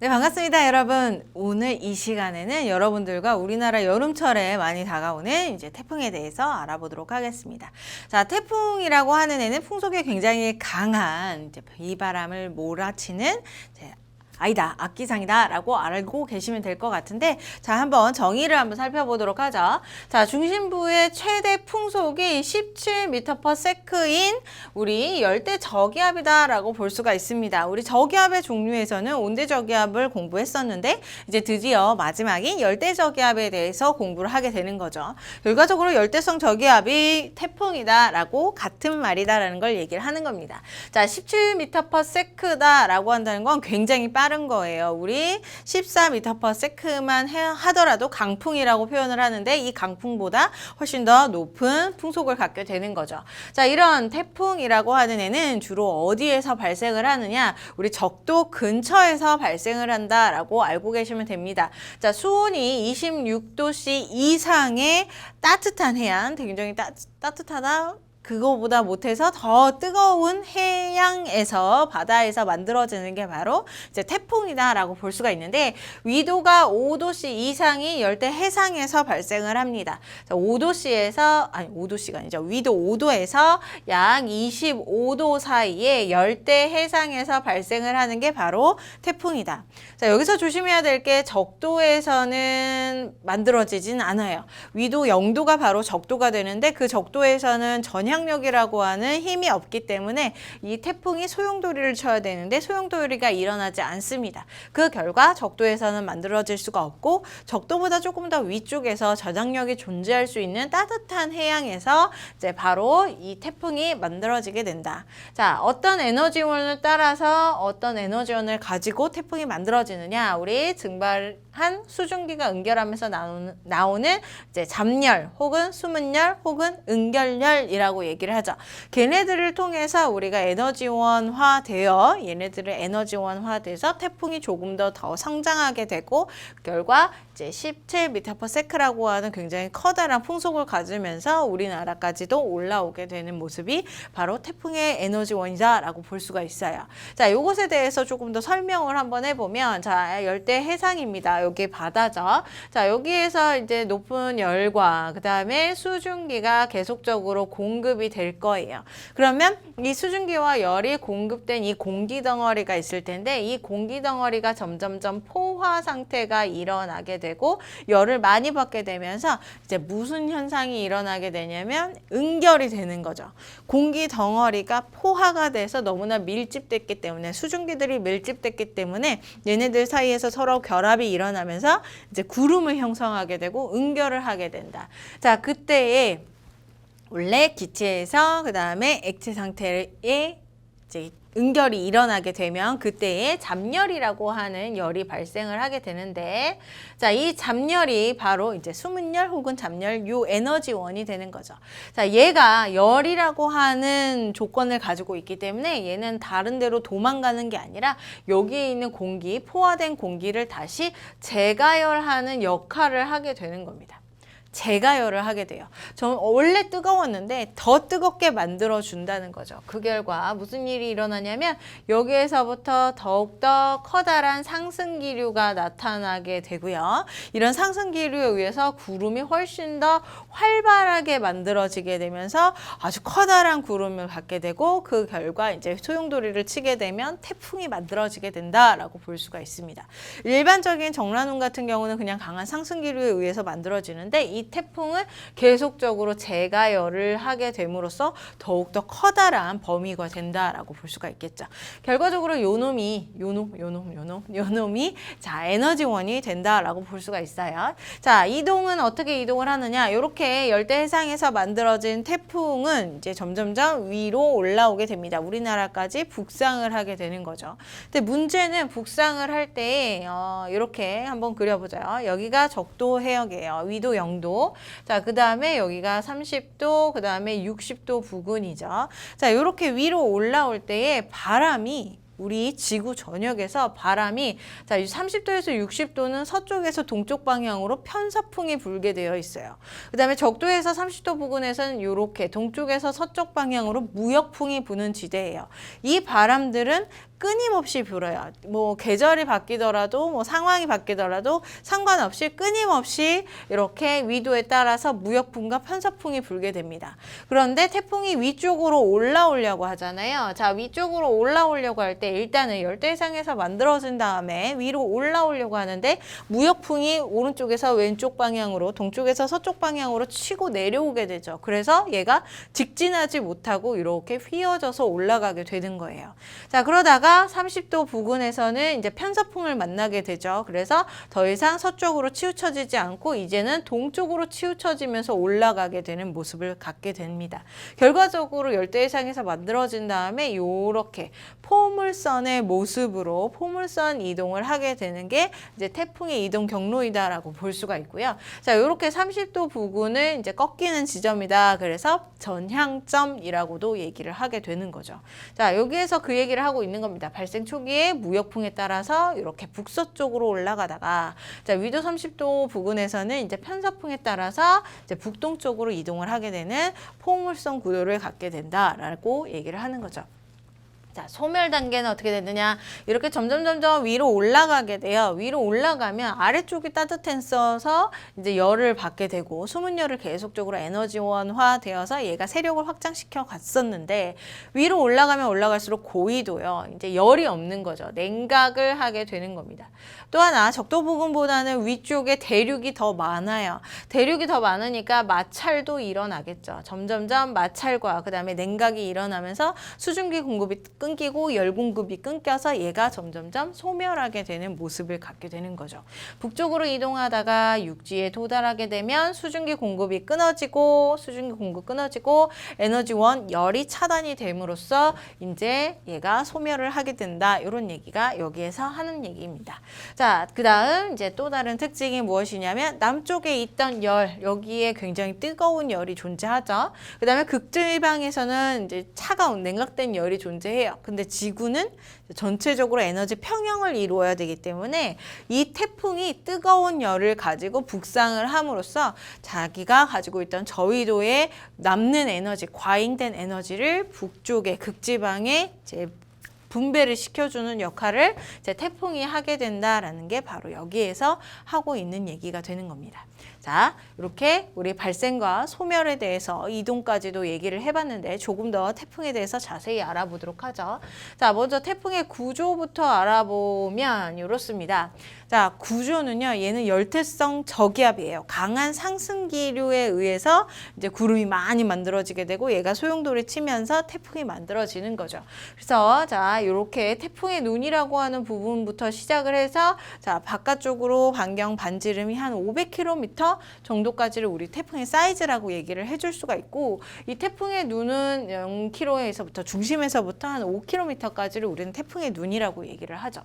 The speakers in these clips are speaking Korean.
네, 반갑습니다, 여러분. 오늘 이 시간에는 여러분들과 우리나라 여름철에 많이 다가오는 이제 태풍에 대해서 알아보도록 하겠습니다. 자, 태풍이라고 하는 애는 풍속에 굉장히 강한 이제 비바람을 몰아치는 아니다, 악기상이다 라고 알고 계시면 될 것 같은데, 자, 한번 정의를 한번 살펴보도록 하죠. 자, 중심부의 최대 풍속이 17m/s인 우리 열대 저기압이다 라고 볼 수가 있습니다. 우리 저기압의 종류에서는 온대 저기압을 공부했었는데, 이제 드디어 마지막인 열대 저기압에 대해서 공부를 하게 되는 거죠. 결과적으로 열대성 저기압이 태풍이다 라고 같은 말이다 라는 걸 얘기를 하는 겁니다. 자, 17m/s다 라고 한다는 건 굉장히 빠른 거예요. 우리 14m/s만 하더라도 강풍이라고 표현을 하는데, 이 강풍보다 훨씬 더 높은 풍속을 갖게 되는 거죠. 자, 이런 태풍이라고 하는 애는 주로 어디에서 발생을 하느냐? 우리 적도 근처에서 발생을 한다라고 알고 계시면 됩니다. 자, 수온이 26도씨 이상의 따뜻한 해안, 굉장히 따뜻하다. 그거보다 못해서 더 뜨거운 해양에서, 바다에서 만들어지는 게 바로 이제 태풍이다라고 볼 수가 있는데, 위도가 5도씨 이상이 열대 해상에서 발생을 합니다. 5도씨에서, 아니 5도씨가 아니죠. 위도 5도에서 약 25도 사이에 열대 해상에서 발생을 하는 게 바로 태풍이다. 자, 여기서 조심해야 될 게 적도에서는 만들어지진 않아요. 위도 0도가 바로 적도가 되는데, 그 적도에서는 전향력이라고 하는 힘이 없기 때문에 이 태풍이 소용돌이를 쳐야 되는데 소용돌이가 일어나지 않습니다. 그 결과 적도에서는 만들어질 수가 없고, 적도보다 조금 더 위쪽에서 저장력이 존재할 수 있는 따뜻한 해양에서 이제 바로 이 태풍이 만들어지게 된다. 자, 어떤 에너지원을 따라서 어떤 에너지원을 가지고 태풍이 만들어지느냐? 우리 증발한 수증기가 응결하면서 나오는 이제 잡열 혹은 수문열 혹은 응결열이라고 얘기를 하죠. 걔네들을 통해서 우리가 에너지원화되어, 얘네들을 에너지원화돼서 태풍이 조금 더 성장하게 되고, 결과 이제 17m/s라고 하는 굉장히 커다란 풍속을 가지면서 우리나라까지도 올라오게 되는 모습이 바로 태풍의 에너지원이다라고 볼 수가 있어요. 자, 이것에 대해서 조금 더 설명을 한번 해보면, 자, 열대 해상입니다. 여기 바다죠. 자, 여기에서 이제 높은 열과 그 다음에 수증기가 계속적으로 공급이 될 거예요. 그러면 이 수증기와 열이 공급된 이 공기 덩어리가 있을 텐데, 이 공기 덩어리가 점점점 포화 상태가 일어나게 되고 열을 많이 받게 되면서 이제 무슨 현상이 일어나게 되냐면 응결이 되는 거죠. 공기 덩어리가 포화가 돼서 너무나 밀집됐기 때문에, 수증기들이 밀집됐기 때문에 얘네들 사이에서 서로 결합이 일어나면서 이제 구름을 형성하게 되고 응결을 하게 된다. 자, 그때에 원래 기체에서 그 다음에 액체 상태에 이제 응결이 일어나게 되면 그때에 잡열이라고 하는 열이 발생을 하게 되는데, 자, 이 잡열이 바로 이제 수문열 혹은 잡열, 요 에너지원이 되는 거죠. 자, 얘가 열이라고 하는 조건을 가지고 있기 때문에 얘는 다른 데로 도망가는 게 아니라 여기에 있는 공기, 포화된 공기를 다시 재가열하는 역할을 하게 되는 겁니다. 재가열을 하게 돼요. 원래 뜨거웠는데 더 뜨겁게 만들어 준다는 거죠. 그 결과 무슨 일이 일어나냐면 여기에서부터 더욱더 커다란 상승기류가 나타나게 되고요. 이런 상승기류에 의해서 구름이 훨씬 더 활발하게 만들어지게 되면서 아주 커다란 구름을 갖게 되고, 그 결과 이제 소용돌이를 치게 되면 태풍이 만들어지게 된다라고 볼 수가 있습니다. 일반적인 정란운 같은 경우는 그냥 강한 상승기류에 의해서 만들어지는데, 이 태풍은 계속적으로 재가열을 하게 됨으로써 더욱더 커다란 범위가 된다라고 볼 수가 있겠죠. 결과적으로 요놈이 자, 에너지원이 된다라고 볼 수가 있어요. 자, 이동은 어떻게 이동을 하느냐? 이렇게 열대 해상에서 만들어진 태풍은 이제 점점점 위로 올라오게 됩니다. 우리나라까지 북상을 하게 되는 거죠. 근데 문제는 북상을 할 때 이렇게 한번 그려보죠. 여기가 적도 해역이에요. 위도 0도. 자, 그 다음에 여기가 30도, 그 다음에 60도 부근이죠. 자, 이렇게 위로 올라올 때에 바람이 우리 지구 전역에서 바람이, 자, 30도에서 60도는 서쪽에서 동쪽 방향으로 편서풍이 불게 되어 있어요. 그 다음에 적도에서 30도 부근에서는 이렇게 동쪽에서 서쪽 방향으로 무역풍이 부는 지대예요. 이 바람들은 끊임없이 불어요. 뭐 계절이 바뀌더라도 뭐 상황이 바뀌더라도 상관없이 끊임없이 이렇게 위도에 따라서 무역풍과 편서풍이 불게 됩니다. 그런데 태풍이 위쪽으로 올라오려고 하잖아요. 자, 위쪽으로 올라오려고 할 때 일단은 열대상에서 만들어진 다음에 위로 올라오려고 하는데 무역풍이 오른쪽에서 왼쪽 방향으로 동쪽에서 서쪽 방향으로 치고 내려오게 되죠. 그래서 얘가 직진하지 못하고 이렇게 휘어져서 올라가게 되는 거예요. 자, 그러다가 30도 부근에서는 이제 편서풍을 만나게 되죠. 그래서 더 이상 서쪽으로 치우쳐지지 않고 이제는 동쪽으로 치우쳐지면서 올라가게 되는 모습을 갖게 됩니다. 결과적으로 열대해상에서 만들어진 다음에 이렇게 포물선의 모습으로 포물선 이동을 하게 되는 게 이제 태풍의 이동 경로이다라고 볼 수가 있고요. 자, 이렇게 30도 부근을 이제 꺾이는 지점이다. 그래서 전향점이라고도 얘기를 하게 되는 거죠. 자, 여기에서 그 얘기를 하고 있는 겁니다. 발생 초기에 무역풍에 따라서 이렇게 북서쪽으로 올라가다가 자, 위도 30도 부근에서는 이제 편서풍에 따라서 이제 북동쪽으로 이동을 하게 되는 포물선 구도를 갖게 된다라고 얘기를 하는 거죠. 자, 소멸 단계는 어떻게 되느냐? 이렇게 점점 위로 올라가게 돼요. 위로 올라가면 아래쪽이 따뜻해져서 이제 열을 받게 되고 수문열을 계속적으로 에너지원화 되어서 얘가 세력을 확장시켜 갔었는데 위로 올라가면 올라갈수록 고위도요. 이제 열이 없는 거죠. 냉각을 하게 되는 겁니다. 또 하나 적도 부근보다는 위쪽에 대륙이 더 많아요. 대륙이 더 많으니까 마찰도 일어나겠죠. 점점점 마찰과 그다음에 냉각이 일어나면서 수증기 공급이 끊기고 열 공급이 끊겨서 얘가 점점점 소멸하게 되는 모습을 갖게 되는 거죠. 북쪽으로 이동하다가 육지에 도달하게 되면 수증기 공급이 끊어지고 에너지원 열이 차단이 됨으로써 이제 얘가 소멸을 하게 된다. 이런 얘기가 여기에서 하는 얘기입니다. 자, 그다음 이제 또 다른 특징이 무엇이냐면 남쪽에 있던 열, 여기에 굉장히 뜨거운 열이 존재하죠. 그다음에 극지방에서는 이제 차가운 냉각된 열이 존재해요. 근데 지구는 전체적으로 에너지 평형을 이루어야 되기 때문에 이 태풍이 뜨거운 열을 가지고 북상을 함으로써 자기가 가지고 있던 저위도에 남는 에너지, 과잉된 에너지를 북쪽의 극지방에 이제 분배를 시켜주는 역할을 이제 태풍이 하게 된다라는 게 바로 여기에서 하고 있는 얘기가 되는 겁니다. 자, 이렇게 우리 발생과 소멸에 대해서 이동까지도 얘기를 해봤는데 조금 더 태풍에 대해서 자세히 알아보도록 하죠. 자, 먼저 태풍의 구조부터 알아보면 이렇습니다. 자, 구조는요, 얘는 열대성 저기압이에요. 강한 상승 기류에 의해서 이제 구름이 많이 만들어지게 되고 얘가 소용돌이 치면서 태풍이 만들어지는 거죠. 그래서 자, 이렇게 태풍의 눈이라고 하는 부분부터 시작을 해서 자, 바깥쪽으로 반경 반지름이 한 500km 정도까지를 우리 태풍의 사이즈라고 얘기를 해줄 수가 있고 이 태풍의 눈은 0km에서부터 중심에서부터 한 5km까지를 우리는 태풍의 눈이라고 얘기를 하죠.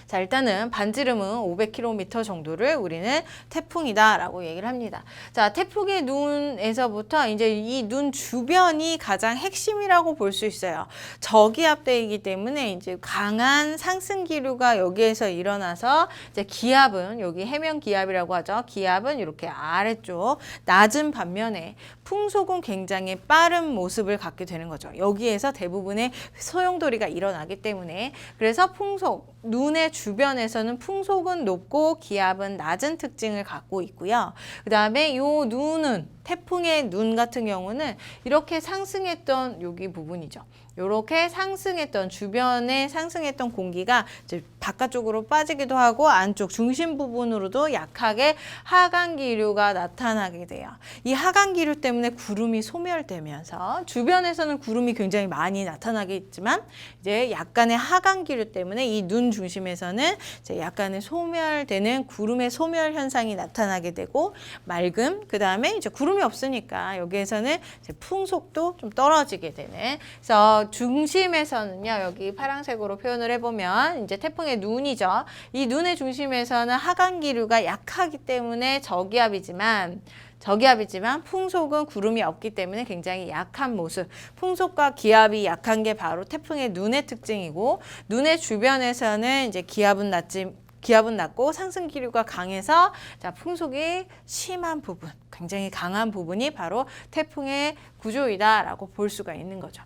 자, 일단은 반지름은 500km 정도를 우리는 태풍이다라고 얘기를 합니다. 자, 태풍의 눈에서부터 이제 이 눈 주변이 가장 핵심이라고 볼 수 있어요. 저기압대이기 때문에 이제 강한 상승 기류가 여기에서 일어나서 이제 기압은 여기 해면 기압이라고 하죠. 기압은 이렇게 아래쪽 낮은 반면에 풍속은 굉장히 빠른 모습을 갖게 되는 거죠. 여기에서 대부분의 소용돌이가 일어나기 때문에 그래서 풍속, 눈의 주변에서는 풍속은 높고 기압은 낮은 특징을 갖고 있고요. 그 다음에 이 눈은 태풍의 눈 같은 경우는 이렇게 상승했던 여기 부분이죠. 이렇게 상승했던 주변에 상승했던 공기가 이제 바깥쪽으로 빠지기도 하고 안쪽 중심 부분으로도 약하게 하강 기류가 나타나게 돼요. 이 하강 기류 때문에 구름이 소멸되면서 주변에서는 구름이 굉장히 많이 나타나겠지만 이제 약간의 하강 기류 때문에 이 눈 중심에서는 이제 약간의 소멸되는 구름의 소멸 현상이 나타나게 되고 맑음 그다음에 이제 구름이 없으니까 여기에서는 이제 풍속도 좀 떨어지게 되는. 그래서 중심에서는요, 여기 파란색으로 표현을 해보면 이제 태풍의 눈이죠. 이 눈의 중심에서는 하강 기류가 약하기 때문에 저기압이지만 풍속은 구름이 없기 때문에 굉장히 약한 모습. 풍속과 기압이 약한 게 바로 태풍의 눈의 특징이고 눈의 주변에서는 이제 기압은 낮고 상승 기류가 강해서 자, 풍속이 심한 부분, 굉장히 강한 부분이 바로 태풍의 구조이다라고 볼 수가 있는 거죠.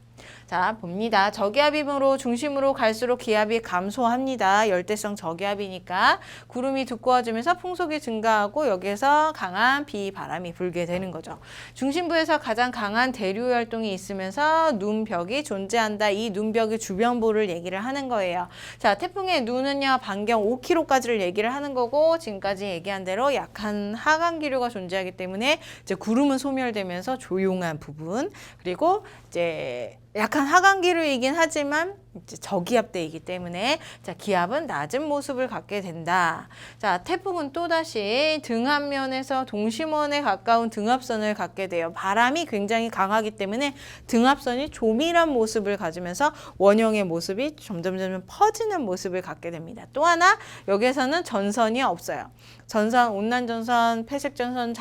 자, 봅니다. 저기압이므로 중심으로 갈수록 기압이 감소합니다. 열대성 저기압이니까 구름이 두꺼워지면서 풍속이 증가하고 여기에서 강한 비바람이 불게 되는 거죠. 중심부에서 가장 강한 대류 활동이 있으면서 눈벽이 존재한다. 이 눈벽의 주변부를 얘기를 하는 거예요. 자, 태풍의 눈은요, 반경 5km까지를 얘기를 하는 거고 지금까지 얘기한 대로 약한 하강 기류가 존재하기 때문에 이제 구름은 소멸되면서 조용한 부분, 그리고 이제 약간 하강기류이긴 하지만 이제 저기압대이기 때문에 자, 기압은 낮은 모습을 갖게 된다. 자, 태풍은 또다시 등압면에서 동심원에 가까운 등압선을 갖게 돼요. 바람이 굉장히 강하기 때문에 등압선이 조밀한 모습을 가지면서 원형의 모습이 점점 퍼지는 모습을 갖게 됩니다. 또 하나, 여기에서는 전선이 없어요. 전선, 온난전선, 패색전선,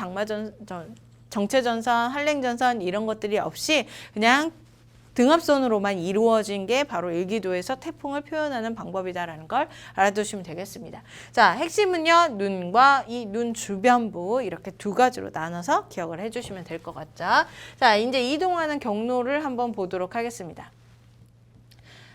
정체전선, 한랭전선 이런 것들이 없이 그냥 등압선으로만 이루어진 게 바로 일기도에서 태풍을 표현하는 방법이다라는 걸 알아두시면 되겠습니다. 자, 핵심은요, 눈과 이 눈 주변부 이렇게 두 가지로 나눠서 기억을 해주시면 될 것 같죠. 자, 이제 이동하는 경로를 한번 보도록 하겠습니다.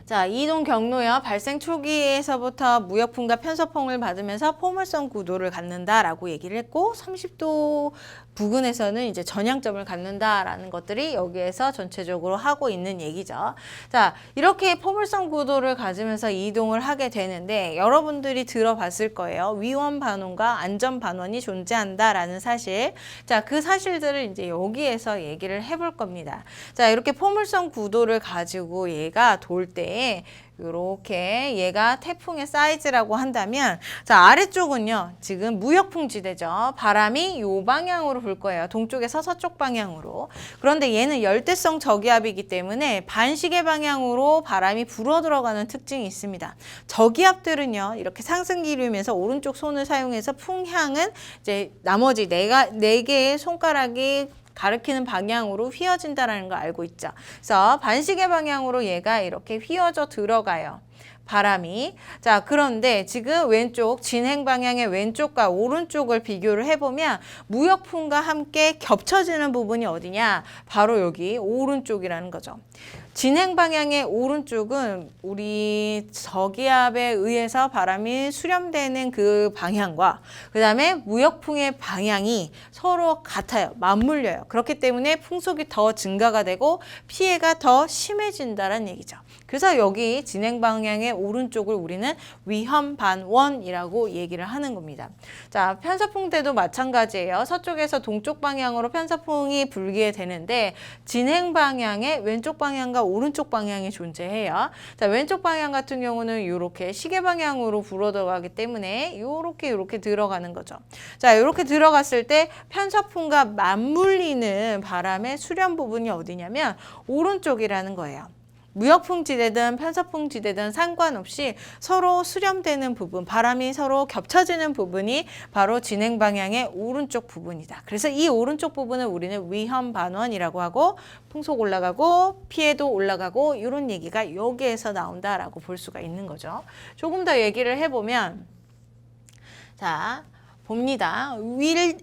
자, 이동 경로요. 발생 초기에서부터 무역풍과 편서풍을 받으면서 포물선 구도를 갖는다라고 얘기를 했고 30도 부근에서는 이제 전향점을 갖는다라는 것들이 여기에서 전체적으로 하고 있는 얘기죠. 자, 이렇게 포물선 구도를 가지면서 이동을 하게 되는데 여러분들이 들어봤을 거예요. 위험 반원과 안전 반원이 존재한다라는 사실. 자, 그 사실들을 이제 여기에서 얘기를 해볼 겁니다. 자, 이렇게 포물선 구도를 가지고 얘가 돌 때 이렇게 얘가 태풍의 사이즈라고 한다면 자, 아래쪽은요 지금 무역풍지대죠. 바람이 요 방향으로 불 거예요. 동쪽에서 서쪽 방향으로. 그런데 얘는 열대성 저기압이기 때문에 반시계 방향으로 바람이 불어 들어가는 특징이 있습니다. 저기압들은요 이렇게 상승 기류면서 오른쪽 손을 사용해서 풍향은 이제 나머지 네 개의 손가락이 가리키는 방향으로 휘어진다는 거 알고 있죠. 그래서 반시계 방향으로 얘가 이렇게 휘어져 들어가요. 바람이. 자, 그런데 지금 왼쪽 진행 방향의 왼쪽과 오른쪽을 비교를 해보면 무역풍과 함께 겹쳐지는 부분이 어디냐? 바로 여기 오른쪽이라는 거죠. 진행 방향의 오른쪽은 우리 저기압에 의해서 바람이 수렴되는 그 방향과 그 다음에 무역풍의 방향이 서로 같아요. 맞물려요. 그렇기 때문에 풍속이 더 증가가 되고 피해가 더 심해진다는 얘기죠. 그래서 여기 진행 방향의 오른쪽을 우리는 위험 반원이라고 얘기를 하는 겁니다. 자, 편서풍 때도 마찬가지예요. 서쪽에서 동쪽 방향으로 편서풍이 불게 되는데 진행 방향의 왼쪽 방향과 오른쪽 방향이 존재해요. 자, 왼쪽 방향 같은 경우는 이렇게 시계 방향으로 불어 들어가기 때문에 이렇게 들어가는 거죠. 자, 이렇게 들어갔을 때 편서풍과 맞물리는 바람의 수렴 부분이 어디냐면 오른쪽이라는 거예요. 무역풍지대든 편서풍지대든 상관없이 서로 수렴되는 부분, 바람이 서로 겹쳐지는 부분이 바로 진행 방향의 오른쪽 부분이다. 그래서 이 오른쪽 부분을 우리는 위험 반원이라고 하고 풍속 올라가고 피해도 올라가고 이런 얘기가 여기에서 나온다라고 볼 수가 있는 거죠. 조금 더 얘기를 해보면 자, 봅니다.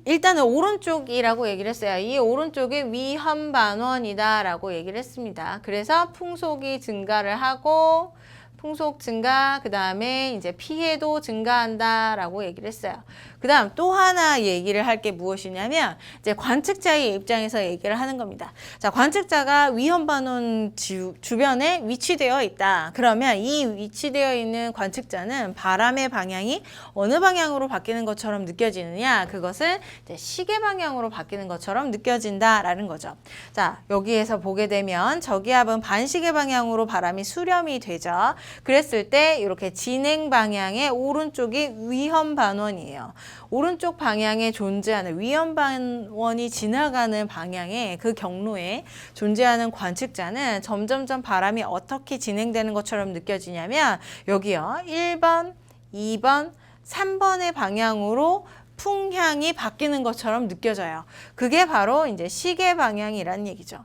일단은 오른쪽이라고 얘기를 했어요. 이 오른쪽이 위험 반원이다 라고 얘기를 했습니다. 그래서 풍속이 증가를 하고 풍속 증가, 그 다음에 이제 피해도 증가한다라고 얘기를 했어요. 그 다음 또 하나 얘기를 할 게 무엇이냐면 이제 관측자의 입장에서 얘기를 하는 겁니다. 자, 관측자가 위험 반원 주변에 위치되어 있다. 그러면 이 위치되어 있는 관측자는 바람의 방향이 어느 방향으로 바뀌는 것처럼 느껴지느냐? 그것은 이제 시계 방향으로 바뀌는 것처럼 느껴진다라는 거죠. 자, 여기에서 보게 되면 저기압은 반시계 방향으로 바람이 수렴이 되죠. 그랬을 때 이렇게 진행 방향의 오른쪽이 위험 반원이에요. 오른쪽 방향에 존재하는 위험 반원이 지나가는 방향에 그 경로에 존재하는 관측자는 점점점 바람이 어떻게 진행되는 것처럼 느껴지냐면 여기요. 1번, 2번, 3번의 방향으로 풍향이 바뀌는 것처럼 느껴져요. 그게 바로 이제 시계 방향이라는 얘기죠.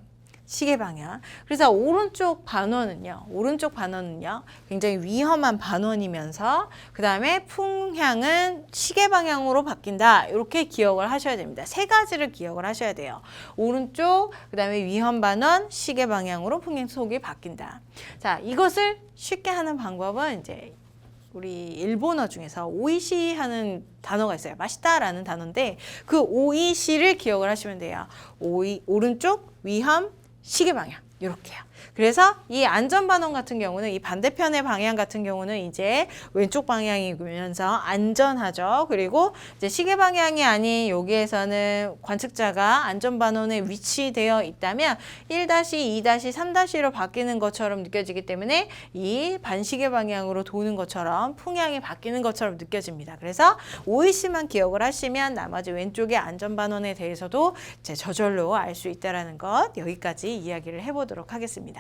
시계 방향. 그래서 오른쪽 반원은요. 굉장히 위험한 반원이면서 그 다음에 풍향은 시계 방향으로 바뀐다. 이렇게 기억을 하셔야 됩니다. 세 가지를 기억을 하셔야 돼요. 오른쪽, 그 다음에 위험 반원, 시계 방향으로 풍향속이 바뀐다. 자, 이것을 쉽게 하는 방법은 이제 우리 일본어 중에서 오이시 하는 단어가 있어요. 맛있다라는 단어인데 그 오이시를 기억을 하시면 돼요. 오른쪽, 위험, 시계 방향 이렇게요. 그래서 이 안전반원 같은 경우는 이 반대편의 방향 같은 경우는 이제 왼쪽 방향이면서 안전하죠. 그리고 이제 시계 방향이 아닌 여기에서는 관측자가 안전반원에 위치되어 있다면 1-2-, 3-로 바뀌는 것처럼 느껴지기 때문에 이 반시계 방향으로 도는 것처럼 풍향이 바뀌는 것처럼 느껴집니다. 그래서 OEC만 기억을 하시면 나머지 왼쪽의 안전반원에 대해서도 이제 저절로 알 수 있다는 것 여기까지 이야기를 해보도록 하겠습니다.